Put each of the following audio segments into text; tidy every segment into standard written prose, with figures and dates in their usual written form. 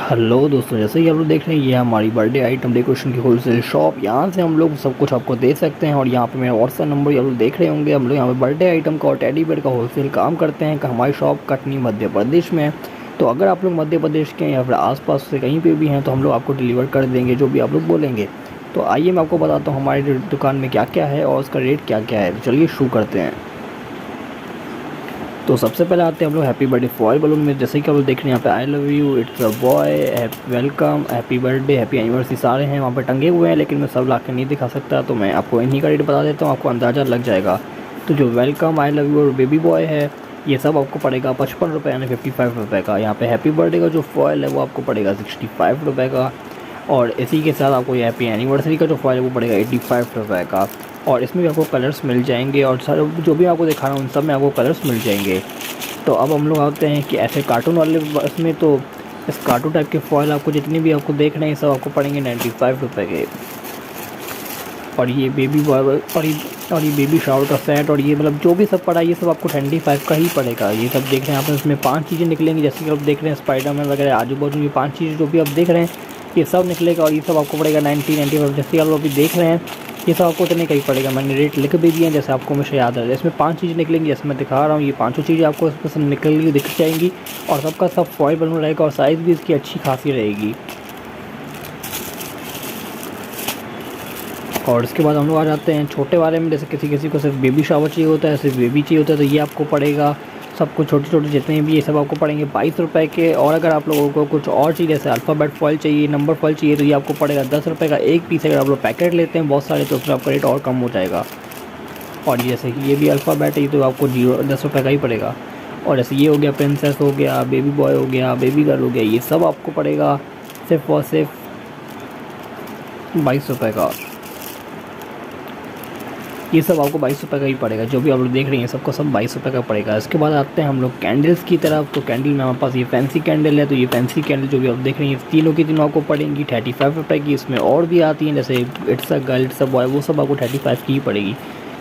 Hello दोस्तों, जैसे कि आप लोग देख रहे हैं ये हमारी बर्थडे आइटम डेकोरेशन की होलसेल शॉप। यहाँ से हम लोग सब कुछ आपको दे सकते हैं। और यहाँ पे मेरा व्हाट्सएप नंबर आप लोग देख रहे होंगे। हम लोग यहाँ पे बर्थडे आइटम का और टेडी बेयर का होलसेल काम करते हैं। हमारी शॉप कटनी मध्य प्रदेश में है। तो अगर आप लोग मध्य प्रदेश के या फिर आसपास से कहीं पे भी हैं तो हम लोग आपको डिलीवर कर देंगे जो भी आप लोग बोलेंगे। तो आइए मैं आपको बताता हूँ हमारी दुकान में क्या क्या है और उसका रेट क्या क्या है। तो चलिए शुरू करते हैं। तो सबसे पहले आते हैं हम लोग हैप्पी बर्थडे फॉयल बलून में। जैसे कि आप लोग देख रहे हैं यहाँ पे I love you, it's a boy, welcome, happy birthday, happy anniversary सारे हैं वहाँ पे टंगे हुए हैं। लेकिन मैं सब ला के नहीं दिखा सकता, तो मैं आपको इन्हीं का रेट बता देता हूँ, आपको अंदाज़ा लग जाएगा। तो जो वेलकम, आई लव यू और बेबी बॉय है ये सब आपको पड़ेगा 55 रुपये यानी 55 रुपये का। यहाँ पे हैप्पी बर्थडे का जो फॉयल है वो आपको पड़ेगा 65 रुपये का। और इसी के साथ आपको ये हैप्पी एनिवर्सरी का जो फॉयल है वो पड़ेगा 85 रुपये का। और इसमें भी आपको कलर्स मिल जाएंगे और सारे जो भी आपको दिखा रहा हूँ उन सब में आपको कलर्स मिल जाएंगे। तो अब हम लोग आते हैं कि ऐसे कार्टून वाले इसमें। तो इस कार्टून टाइप के फॉयल आपको जितनी भी आपको देख रहे हैं सब आपको पड़ेंगे 95 रुपये के। और ये बेबी बॉय और ये बेबी शावर का सेट और ये मतलब जो भी सब पड़ा ये सब आपको 25 का ही पड़ेगा। ये सब देख रहे हैं आप, इसमें 5 चीज़ें निकलेंगी। जैसे कि आप देख रहे हैं स्पाइडरमैन वगैरह आजू बाजू ये 5 चीज़ें जो भी आप देख रहे हैं ये सब निकलेगा। और ये सब आपको पड़ेगा 95। जैसे कि आप अभी देख रहे हैं ये सब आपको इतने का ही पड़ेगा। मैंने रेट लिख भी दिए हैं जैसे आपको हमेशा याद है। इसमें 5 चीज़ें निकलेंगी जैसे मैं दिखा रहा हूँ। ये पाँचों चीज़ें आपको इसमें से निकल दिख जाएंगी और सबका सब फॉयल बलून रहेगा और साइज़ भी इसकी अच्छी खासी रहेगी। और इसके बाद हम लोग आ जाते हैं छोटे वाले में। जैसे किसी किसी को सिर्फ बेबी शावर चाहिए होता है, सिर्फ बेबी चाहिए होता है, तो ये आपको पड़ेगा सब कुछ छोटे छोटे जितने भी ये सब आपको पड़ेंगे 22 रुपये के। और अगर आप लोगों को कुछ और चाहिए जैसे अल्फ़ाबेट फॉयल चाहिए, नंबर फॉयल चाहिए, तो ये आपको पड़ेगा 10 रुपये का एक पीस। अगर आप लोग पैकेट लेते हैं बहुत सारे तो उसमें आपका रेट और कम हो जाएगा। और जैसे कि ये भी अल्फ़ाबेट है तो आपको 10 रुपये का ही पड़ेगा। और जैसे ये हो गया प्रिंसेस हो गया, बेबी बॉय हो गया, बेबी गर्ल हो गया, ये सब आपको पड़ेगा सिर्फ और सिर्फ 22 रुपये का। ये सब आपको 22 रुपये का ही पड़ेगा। जो भी आप लोग देख रहे हैं सबको सब 22 रुपये का पड़ेगा। इसके बाद आते हैं हम लोग कैंडल्स की तरफ। तो कैंडल में हमारे पास ये फैंसी कैंडल है। तो ये फैंसी कैंडल जो भी आप देख रहे हैं तीनों की तीनों आपको पड़ेंगी 35 रुपये की। इसमें और भी आती हैं जैसे it's a girl, it's a boy, वो सब आपको 35 की ही पड़ेगी।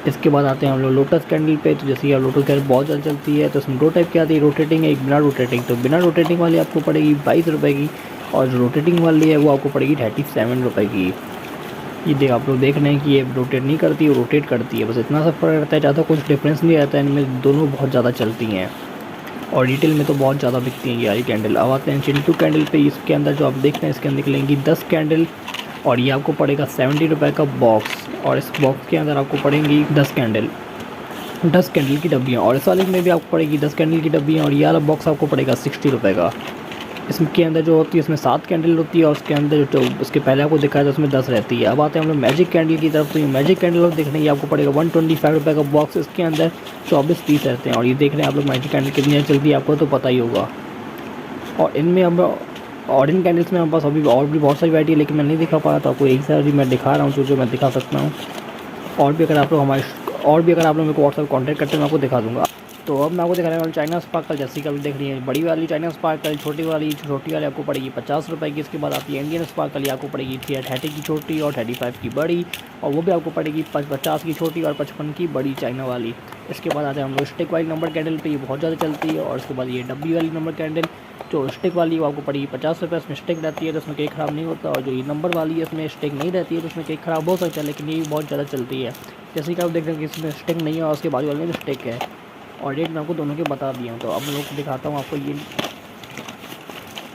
इसके बाद आते हैं हम लोग लोटस कैंडल पे। तो जैसे ये लोटस कैंडल बहुत ज़्यादा चलती है तो इसमें 2 टाइप की आती है, रोटेटिंग है एक बिना रोटेटिंग। तो बिना रोटेटिंग वाली आपको पड़ेगी 22 रुपये की और जो रोटेटिंग वाली है वो आपको पड़ेगी 37 रुपये की। ये आप लोग देख रहे हैं कि ये रोटेट नहीं करती, वो रोटेट करती है, बस इतना सा फर्क रहता है, ज़्यादा कुछ डिफरेंस नहीं रहता है इनमें। दोनों बहुत ज़्यादा चलती हैं और रिटेल में तो बहुत ज़्यादा बिकती हैं ये वाली कैंडल। अब आते हैं चिंटू कैंडल पे। इसके अंदर जो आप देख रहे हैं इसके अंदर निकलेंगी 10 कैंडल और ये आपको पड़ेगा 70 रुपये का बॉक्स। और इस बॉक्स के अंदर आपको पड़ेंगी 10 कैंडल, 10 कैंडल की डब्बियाँ। और इस वाले में भी आपको पड़ेगी 10 कैंडल की डब्बियाँ और ये वाला बॉक्स आपको पड़ेगा 60 रुपये का। इसके अंदर जो होती है इसमें 7 कैंडल होती है और उसके अंदर जो उसके पहले आपको दिखाया था उसमें 10 रहती है। अब आते हैं हम लोग मैजिक कैंडल की तरफ। तो ये मैजिक कैंडल आप देख रहे हैं ये आपको पड़ेगा 125 रुपये का बॉक्स। इसके अंदर 24 पीस रहते हैं और ये देख रहे हैं आप लोग मैजिक कैंडल कितनी चलती है आपको तो पता ही होगा। और इनमें हम और इन कैंडल्स में हमारे पास अभी और भी बहुत सारी वैरायटी है लेकिन मैं नहीं दिखा पा रहा, तो आपको एक सारी मैं दिखा रहा हूँ जो मैं दिखा सकता हूँ। और भी अगर आप लोग मेरे को व्हाट्सएप कॉन्टैक्ट करते हैं मैं आपको दिखा दूँगा। तो अब मैं आपको दिखा रहा हूँ चाइना स्पार्कल। जैसे कि आप देख रही है बड़ी वाली चाइना स्पार्कल, छोटी वाली आपको पड़ेगी 50 रुपये की। इसके बाद आती है इंडियन स्पार्कल, ये आपको पड़ेगी 30 की छोटी और 35 की बड़ी। और वो भी आपको पड़ेगी 50 की छोटी और 55 की बड़ी चाइना वाली। इसके बाद आते हैं हम लोग स्टिक वाली नंबर कैंडल पे, ये बहुत ज़्यादा चलती है। और उसके बाद ये डब्बी वाली नंबर कैंडल जो स्टिक वाली वो आपको पड़ेगी 50 रुपये। इसमें स्टिक रहती है तो उसमें केक ख़राब नहीं होता। और जो ये नंबर वाली है इसमें स्टिक नहीं रहती है तो उसमें केक ख़राब हो सकता है, लेकिन ये बहुत ज़्यादा चलती है। जैसे कि आप देख रहे हैं कि इसमें स्टिक नहीं है और उसके बाजू वाले में स्टिक है। और रेट मैं आपको दोनों के बता दिए हूँ। तो अब लोग दिखाता हूँ आपको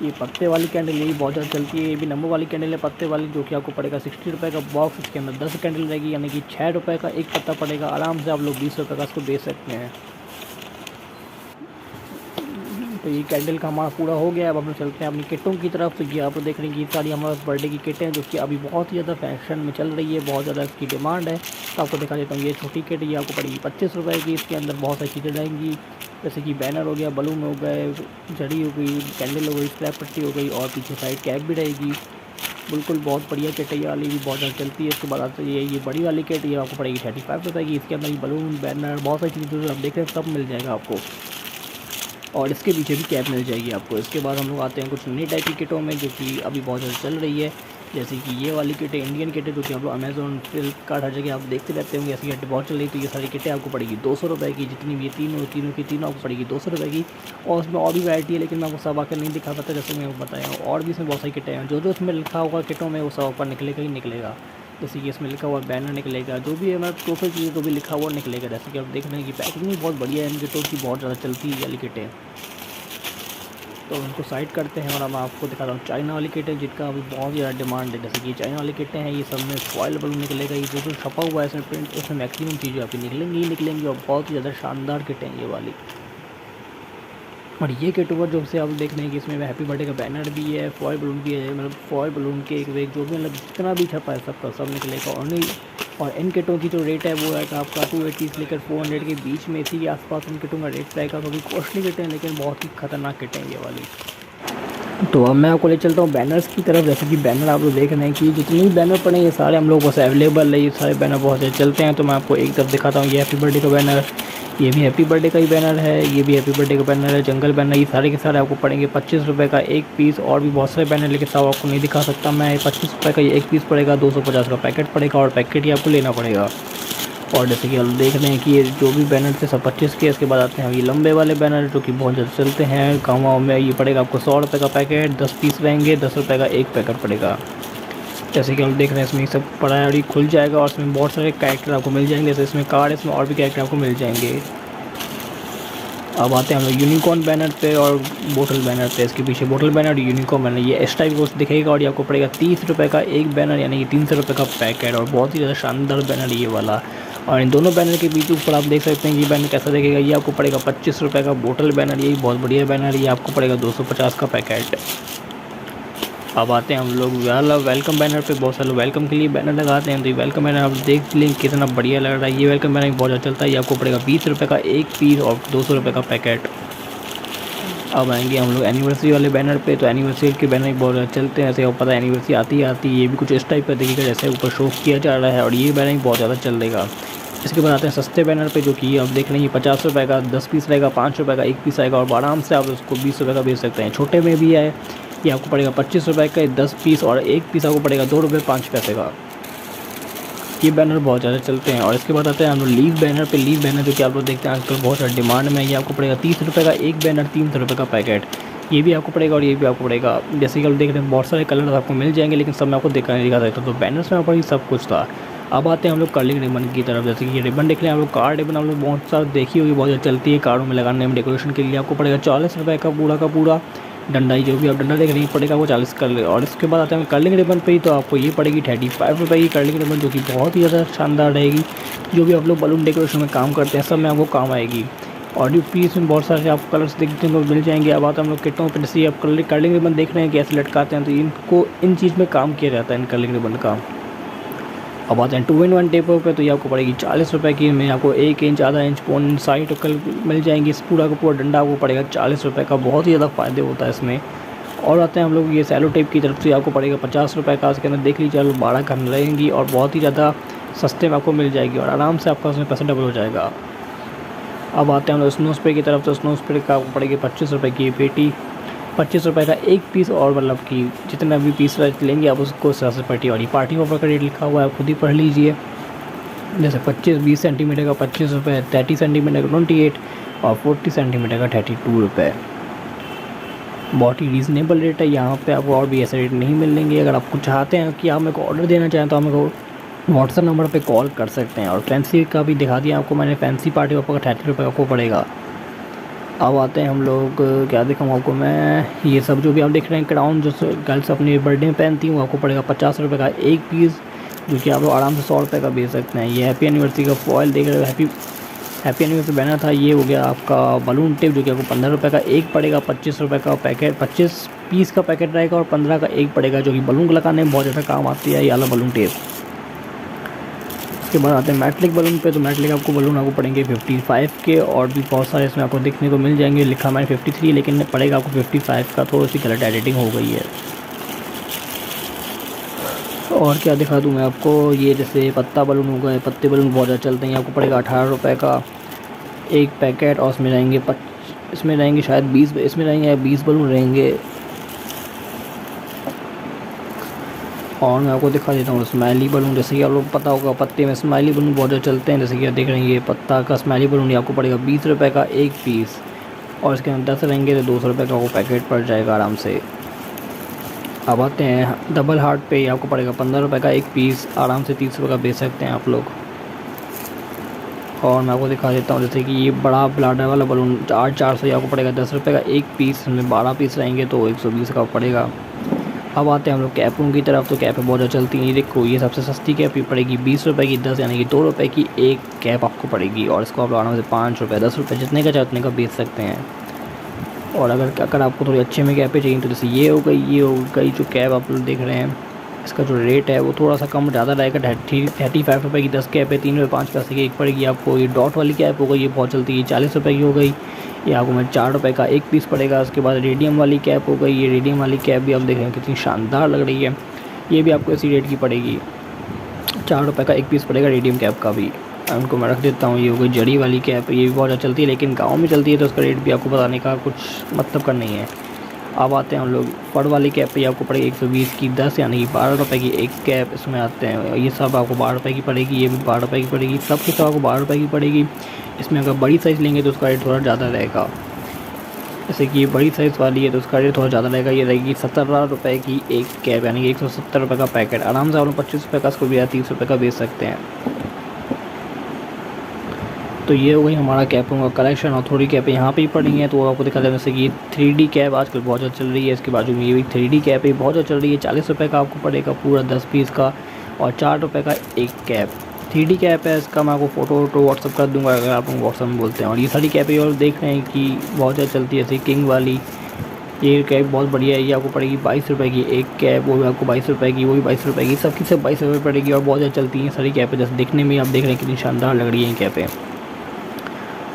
ये पत्ते वाली कैंडल, ये भी बहुत ज़्यादा चलती है। ये भी नंबर वाली कैंडल है पत्ते वाली जो कि आपको पड़ेगा 60 रुपये का बॉक्स। इसके अंदर 10 कैंडल रहेगी यानी कि 6 रुपये का एक पत्ता पड़ेगा। आराम से आप लोग 20 रुपये का इसको बेच सकते हैं। तो ये कैंडल का हमारा पूरा हो गया। अब हम लोग चलते हैं अपनी किटों की तरफ। तो ये आप लोग देख रहे हैं कि सारी हमारे बर्थडे की किटें हैं जो कि अभी बहुत ही ज़्यादा फैशन में चल रही है, बहुत ज़्यादा इसकी डिमांड है। तो आपको दिखा देता हूँ ये छोटी किट, ये आपको पड़ेगी 25 रुपये की। इसके अंदर बहुत सारी चीज़ें रहेंगी जैसे कि बैनर हो गया, बलून हो गए, जड़ी हो गई, कैंडल हो गई, स्क्रैप पट्टी हो गई और पीछे साइड कैप भी रहेगी। बिल्कुल बहुत बढ़िया किट है, ये वाली भी बहुत ज़्यादा चलती है। उसके बाद आते ये बड़ी वाली किट, ये आपको पड़ेगी 35 रुपये की। इसके अंदर बलून, बैनर, बहुत सारी चीज़ें जो आप देख रहे हैं सब मिल जाएगा आपको। और इसके पीछे भी कैप मिल जाएगी आपको। इसके बाद हम लोग आते हैं कुछ नई टाइप की किटों में जो कि अभी बहुत ज़्यादा चल रही है। जैसे कि ये वाली किटें इंडियन किटें जो कि आप लोग अमेज़ॉन, फ्लिपकार्ट हर जगह आप देखते रहते होंगे, ऐसी किटें बहुत चल रही। तो ये सारी किटें आपको पड़ेगी 200 रुपये की, जितनी भी ये तीनों की तीनों आपको पड़ेगी 200 रुपये की। और उसमें और भी वैरायटी है, लेकिन मैं आपको सब आकर नहीं दिखा पाता, जैसे मैं आपको बताया। और भी इसमें बहुत सारी किटें हैं, जो जो इसमें लिखा होगा किटों में वो सब ऊपर निकलेगा ही निकलेगा। जैसे कि इसमें लिखा हुआ बैनर निकलेगा, जो भी है मतलब टोटल चीज़ जो भी लिखा हुआ निकलेगा। जैसे कि आप देख रहे हैं कि पैकिंग भी बहुत बढ़िया है इन किटों की, बहुत ज़्यादा चलती है ये वाली किटें। तो उनको साइड करते हैं और मैं आपको दिखाता हूँ चाइना वाली किटें, जिनका अभी बहुत ज़्यादा डिमांड है। जैसे कि चाइना वाली किटें हैं, ये सब में फॉइल बलून निकलेगा, ये जो छपा हुआ है इसमें प्रिंट, इसमें मैक्सिमम चीज़ें आपकी निकलेंगी ही निकलेंगी, और बहुत ही ज़्यादा शानदार किटें हैं ये वाली। और ये किट ऊपर जो से आप देख रहे हैं कि इसमें हैप्पी बर्थडे का बैनर भी है, फॉइल बलून भी है, मतलब फॉइल बलून के एक जो भी मतलब जितना भी छपा है सबका सब निकलेगा। और इन किटों की जो रेट है वो है आपका 280 से लेकर 400 के बीच में, इसी के आसपास इन किटों का रेट रहेगा। क्योंकि कॉस्टली किटें हैं, लेकिन बहुत ही खतरनाक किटें हैं ये वाली। तो अब मैं आपको ले चलता हूँ बैनर्स की तरफ। जैसे कि बैनर आप लोग देख रहे हैं कि जितने भी बैनर पड़े हैं ये सारे हम लोगों को अवेलेबल है, ये सारे बैनर बहुत ज़्यादा चलते हैं। तो मैं आपको एक तरफ दिखाता हूँ, ये हैप्पी बर्थडे का बैनर, ये भी हैप्पी बर्थडे का ही बैनर है, ये भी हैप्पी बर्थडे का बैनर है, जंगल बैनर। ये सारे के सारे आपको पड़ेंगे 25 रुपये का एक पीस। और भी बहुत सारे बैनर, लेकिन सब आपको नहीं दिखा सकता मैं। 25 रुपये का ये एक पीस पड़ेगा, 250 का पैकेट पड़ेगा, और पैकेट ही आपको लेना पड़ेगा। और जैसे कि हम देख रहे हैं कि ये जो भी बैनर थे सब 25 के। इसके बाद आते हैं ये लंबे वाले बैनर जो कि बहुत ज़्यादा चलते हैं गाँव में। ये पड़ेगा आपको 100 रुपये का पैकेट, 10 पीस रहेंगे, 10 रुपये का एक पैकेट पड़ेगा। जैसे कि हम देख रहे हैं इसमें सब पड़ा है और ये खुल जाएगा, और इसमें बहुत सारे कैरेक्टर आपको मिल जाएंगे। जैसे इसमें कार्ड, इसमें और भी कैरेक्टर आपको मिल जाएंगे। अब आते हैं हम लोग यूनिकॉर्न बैनर पे और बोतल बैनर पे। इसके पीछे बोतल बैनर और यूनिकॉर्न बैनर, ये इस टाइप को दिखेगा, और ये आपको पड़ेगा 30 रुपये का एक बैनर, यानी कि 300 रुपये का पैकेट। और बहुत ही ज़्यादा शानदार बैनर ये वाला। और इन दोनों बैनर के बीच ऊपर आप देख सकते हैं कि ये बैनर कैसा दिखेगा। ये आपको पड़ेगा 25 रुपये का बोतल बैनर, ये बहुत बढ़िया बैनर, ये आपको पड़ेगा 250 का पैकेट। अब आते हैं हम लोग वेलकम बैनर पे। बहुत सारे लोग वेलकम के लिए बैनर लगाते हैं, तो ये वेलकम बैनर आप देख लें कितना बढ़िया लग रहा है। ये वेलकम बैनर बहुत ज़्यादा चलता है, ये आपको पड़ेगा 20 रुपये का एक पीस और 200 रुपये का पैकेट। अब आएंगे हम लोग एनिवर्सरी वाले बैनर पे। तो एनिवर्सरी के बैनर बहुत ज़्यादा चलते हैं, ऐसे आपको पता है एनिवर्सरी आती है। ये भी कुछ इस टाइप का दिखेगा जैसे ऊपर शो किया जा रहा है, और ये बैनर बहुत ज़्यादा चलेगा। इसके बाद आते हैं सस्ते बैनर पे, जो कि आप देख लेंगे 50 रुपये का 10 पीस रहेगा, 5 रुपये का एक पीस आएगा, और आराम से आप उसको 20 रुपये का बेच सकते हैं। छोटे में भी है, ये आपको पड़ेगा 25 रुपये का 10 पीस, और एक पीस आपको पड़ेगा 2 रुपये 5 पैसे का। ये बैनर बहुत ज़्यादा चलते हैं। और इसके बाद आते हैं हम लोग लीव बैनर पे। लीव बैनर जो कि आप लोग देखते हैं आजकल बहुत ज़्यादा डिमांड में, ये आपको पड़ेगा 30 रुपये का एक बैनर, 300 रुपये का पैकेट। ये भी आपको पड़ेगा और ये भी आपको पड़ेगा। जैसे कि आप देख रहे हैं बहुत सारे कलर आपको मिल जाएंगे, लेकिन सब मैं आपको नहीं दिखा सकता। तो बैनर्स में यहाँ पर ही सब कुछ था। अब आते हैं हम लोग कर्लिंग रिबन की तरफ। जैसे कि ये रिबन देख रहे हैं हम लोग, कार रिबन हम लोग बहुत सारा देखी होगी, बहुत ज़्यादा चलती है कारों में लगाने में, डेकोरेशन के लिए। आपको पड़ेगा 40 रुपये का पूरा डंडा, ही जो भी आप डंडा देख रहे हैं पड़ेगा वो 40 कर ले। और इसके बाद आते हैं कर्लिंग रिबन पे ही, तो आपको ये पड़ेगी 35 रुपये की कर्लिंग रिबन, जो कि बहुत ही ज़्यादा शानदार रहेगी। जो भी आप लोग बलून डेकोरेशन में काम करते हैं सब में आपको काम आएगी। और जो पीस में बहुत सारे आपको कलर्स देखने को मिल जाएंगे। अब आता है हम लोग किटों पर। जैसे आप कर्लिंग रिबन देख रहे हैं कैसे लटकाते हैं, तो इनको इन चीज़ में काम किया जाता है इन कर्लिंग रिबन का। अब आते हैं 2-in-1 टेपों पे, तो ये आपको पड़ेगी 40 रुपये की। में आपको 1 इंच, आधा इंच, पौन साइड कल मिल जाएंगी। इस पूरा का पूरा डंडा आपको पड़ेगा 40 रुपये का। बहुत ही ज़्यादा फ़ायदे होता है इसमें। और आते हैं हम लोग ये सेलो टेप की तरफ से, आपको पड़ेगा 50 रुपये का। इसके अंदर देख लीजिए 12 घन रहेंगी, और बहुत ही ज़्यादा सस्ते में आपको मिल जाएगी, और आराम से आपका उसमें पैसा डबल हो जाएगा। अब आते हैं हम लोग स्नो स्प्रे की तरफ। तो स्नो स्प्रे का आपको पड़ेगी 25 रुपये की पेटी, 25 रुपये का एक पीस। और मतलब कि जितना भी पीस लेंगे आप उसको से पेटी। और ये पार्टी ऑफर का रेट लिखा हुआ है, आप खुद ही पढ़ लीजिए। जैसे 20 सेंटीमीटर का 25 रुपये, 30 सेंटीमीटर का 28, और 40 सेंटीमीटर का 32 रुपये। बहुत ही रीज़नेबल रेट है यहाँ पे, आपको और भी ऐसे रेट नहीं मिलेंगे। अगर आपको चाहते हैं कि आप मेरे को ऑर्डर देना चाहें, तो आप मेरे को व्हाट्सएप नंबर पे कॉल कर सकते हैं। और फैंसी का भी दिखा दिया आपको मैंने, फैंसी पार्टी ऑफर का 30 रुपये आपको पड़ेगा। अब आते हैं हम लोग, क्या दिखाऊँ आपको मैं, ये सब जो भी आप देख रहे हैं क्राउन जो गर्ल्स अपने बर्थडे में पहनती हैं, वो आपको पड़ेगा 50 रुपये का एक पीस, जो कि आप लोग आराम से 100 रुपये का बेच सकते हैं। ये हैप्पी एनिवर्सरी का फॉयल देख रहे हो, हैप्पी एनिवर्सरी बैनर था। ये हो गया आपका बलून टेप, जो कि आपको 15 रुपये का एक पड़ेगा, 25 रुपये का पैकेट, 25 पीस का पैकेट रहेगा, और 15 का एक पड़ेगा, जो कि बलून लगाने में बहुत ज़्यादा काम आती है ये वाला बलून टेप। उसके बाद आते हैं मैटलिक बलून पे। तो मैटलिक आपको बलून आपको पड़ेंगे 55 के, और भी बहुत सारे इसमें आपको देखने को मिल जाएंगे। लिखा मैंने 53, लेकिन पड़ेगा आपको 55 का, थोड़ी सी गलत एडिटिंग हो गई है। और क्या दिखा दूँ मैं आपको, ये जैसे पत्ता बलून हो गए, पत्ते बलून बहुत ज़्यादा चलते हैं। आपको पड़ेगा 18 रुपये का एक पैकेट, और इसमें रहेंगे इसमें रहेंगे शायद 20, इसमें रहेंगे 20 बलून रहेंगे। और मैं आपको दिखा देता हूँ स्माइली बलून। जैसे कि आप लोग पता होगा पत्ते में स्माइली बलून बहुत ज़्यादा चलते हैं। जैसे कि आप देख रहे हैं ये पत्ता का स्माइली बलून, ये आपको पड़ेगा 20 रुपये का एक पीस, और इसके अंदर 10 रहेंगे तो 200 रुपये का वो पैकेट पड़ जाएगा आराम से। अब आते हैं डबल हार्ट पे, आपको पड़ेगा 15 रुपये का एक पीस, आराम से 30 रुपये का बेच सकते हैं आप लोग। और मैं आपको दिखा देता हूँ जैसे कि ये बड़ा ब्लाडर वाला बलून 400 आपको पड़ेगा 10 रुपये का एक पीस, इसमें 12 पीस रहेंगे तो 120 का पड़ेगा। अब आते हैं हम लोग कैपों की तरफ। तो कैपें बहुत ज़्यादा चलती हैं। ये देखो ये सबसे सस्ती कैप ही पड़ेगी 20 रुपये की 10, यानी कि 2 रुपये की एक कैप आपको पड़ेगी, और इसको आप आराम से 5 रुपये 10 रुपये जितने का चाहे उतने का बेच सकते हैं। और अगर आपको थोड़ी अच्छे में कैपें चाहिए तो जैसे ये हो गई जो कैप आप लोग देख रहे हैं, इसका जो रेट है वो थोड़ा सा कम ज़्यादा रहेगा। 35 रुपये की 10 कैप है, 3 रुपये 5 पैसे की एक पड़ेगी आपको। ये डॉट वाली कैप हो गई, ये बहुत चलती है, 40 रुपये की हो गई, ये आपको मैं 4 रुपये का एक पीस पड़ेगा। उसके बाद रेडियम वाली कैप हो गई, ये रेडियम वाली कैप भी आप देख रहे हैं कितनी शानदार लग रही है, ये भी आपको इसी रेट की पड़ेगी, 4 रुपये का एक पीस पड़ेगा रेडियम कैप का भी। उनको मैं रख देता हूँ। ये हो गई जड़ी वाली कैप, ये भी बहुत ज़्यादा चलती है लेकिन गाँव में चलती है तो उसका रेट भी आपको बताने का कुछ मतलब का नहीं है। अब आते हैं हम लोग फड़ वाली कैप पे, आपको पड़ेगी 120 की 10, यानी कि 12 रुपये की एक कैप इसमें आते हैं। ये सब आपको 12 रुपये की पड़ेगी, ये भी 12 रुपये की पड़ेगी, सब के सब आपको 12 रुपये की पड़ेगी। इसमें अगर बड़ी साइज़ लेंगे तो उसका रेट थोड़ा ज़्यादा रहेगा। जैसे कि ये बड़ी साइज़ वाली है तो उसका रेट थोड़ा ज़्यादा रहेगा, ये रहेगी 17 रुपये की एक कैप, यानी कि 170 रुपये का पैकेट। आराम से आप लोग 25 रुपये का इसको भी 30 रुपये का बेच सकते हैं। तो ये हो गई हमारा कैपों का कलेक्शन, और थोड़ी कैपें यहाँ पे ही पड़ी हैं तो आपको दिखा दें। जैसे कि 3D कैप आजकल बहुत ज़्यादा चल रही है, इसके बाजू में ये भी 3D कैप है, बहुत ज़्यादा चल रही है, 40 रुपये का आपको पड़ेगा पूरा 10 पीस का, और 4 रुपये का एक कैप 3D कैप है। इसका मैं आपको फ़ोटो व्हाट्सअप कर दूँगा अगर आप व्हाट्सअप में बोलते हैं। और ये सारी कैपें और देख रहे हैं कि बहुत ज़्यादा चलती है, जैसे किंग वाली ये कैप बहुत बढ़िया है, ये आपको पड़ेगी 22 रुपये की एक कैप, वो भी आपको 22 रुपये की, वो भी 22 रुपये की, सबकी सब 22 रुपये पड़ेगी, और बहुत ज़्यादा चलती हैं सारी कैपें। जैसे देखने में आप देख रहे हैं कितनी शानदार लग रही हैं कैपें।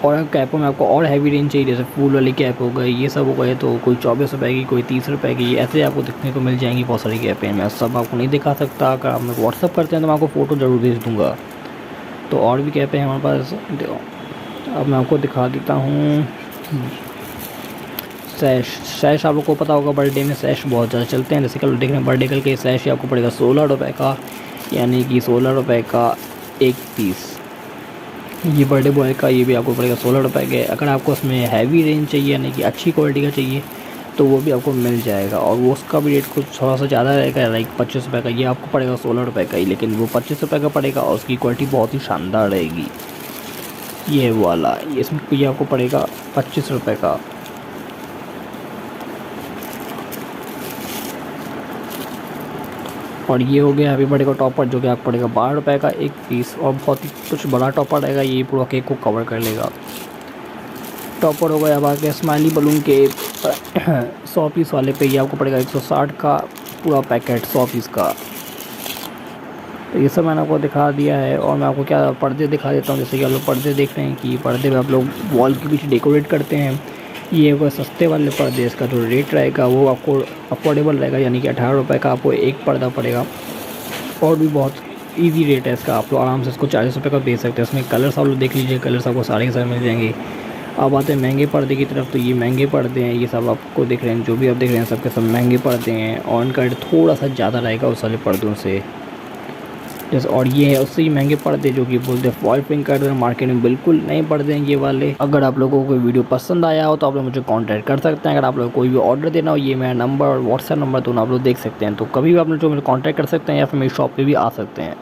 और कैपों में आपको और हैवी रेंज चाहिए, जैसे फूल वाली कैप हो गई, ये सब हो गए तो कोई 24 रुपये की, कोई 30 रुपये की, ऐसे आपको देखने को मिल जाएंगी बहुत सारी कैपें। मैं सब आपको नहीं दिखा सकता, अगर आप मेरे को व्हाट्सअप करते हैं तो मैं आपको फ़ोटो ज़रूर भेज दूँगा। तो और भी कैपें हैं हमारे पास, अब मैं आपको दिखा देता हूँ। सैश आप लोग को पता होगा बर्थडे में सैश बहुत ज़्यादा चलते हैं। जैसे कल देख रहे हैं बर्थडे कल के सैश आपको पड़ेगा 16 रुपये का, यानी कि 16 रुपये का एक पीस। ये बर्थडे बॉय का ये भी आपको पड़ेगा 16 रुपये के। अगर आपको उसमें हैवी रेंज चाहिए यानी कि अच्छी क्वालिटी का चाहिए तो वो भी आपको मिल जाएगा, और वो उसका भी रेट कुछ थोड़ा सा ज़्यादा रहेगा, लाइक 25 रुपये का। ये आपको पड़ेगा 16 रुपये का ही, लेकिन वो 25 रुपये का पड़ेगा और उसकी क्वालिटी बहुत ही शानदार रहेगी। ये वाला इसमें ये आपको पड़ेगा 25 रुपये का। और ये हो गया हैप्पी बर्थडे का टॉपर, जो कि आपको पड़ेगा 12 रुपये का एक पीस, और बहुत ही कुछ बड़ा टॉपर रहेगा, ये पूरा केक को कवर कर लेगा। टॉपर हो गया। अब आगे स्माइली बलून के 100 पीस वाले पे ये आपको पड़ेगा 160 का पूरा पैकेट 100 पीस का। तो ये सब मैंने आपको दिखा दिया है, और मैं आपको क्या पर्दे दिखा देता हूँ। जैसे कि आप लोग पर्दे देख रहे हैं कि पर्दे में आप लोग वॉल के पीछे डेकोरेट करते हैं, ये वो सस्ते वाले पर्दे, इसका जो रेट रहेगा वो आपको अफोर्डेबल रहेगा, यानी कि 18 रुपये का आपको एक पर्दा पड़ेगा, और भी बहुत इजी रेट है इसका। आप लोग आराम से इसको 40 रुपये का बेच सकते हैं। इसमें कलर्स आप लोग देख लीजिए, कलर्स आपको सारे के सारे मिल जाएंगे। अब आते हैं महंगे पर्दे की तरफ। तो ये महंगे पर्दे हैं, ये सब आपको देख रहे हैं, जो भी आप देख रहे हैं सबके सब महंगे पर्दे हैं, और इनका रेट थोड़ा सा ज़्यादा रहेगा उस वाले पर्दों से। जैसे और ये है उससे ही महंगे पर्दे, जो कि बोलते हैं फॉल पिंक कर, मार्केट में बिल्कुल नए पर्दे हैं ये वाले। अगर आप लोगों को वीडियो पसंद आया हो तो आप लोग मुझे कांटेक्ट कर सकते हैं। अगर आप लोग कोई भी ऑर्डर देना हो, ये मेरा नंबर और व्हाट्सएप नंबर दोनों आप लोग देख सकते हैं, तो कभी भी आप लोग जो मुझे कांटेक्ट कर सकते हैं या फिर मेरी शॉप पे भी आ सकते हैं।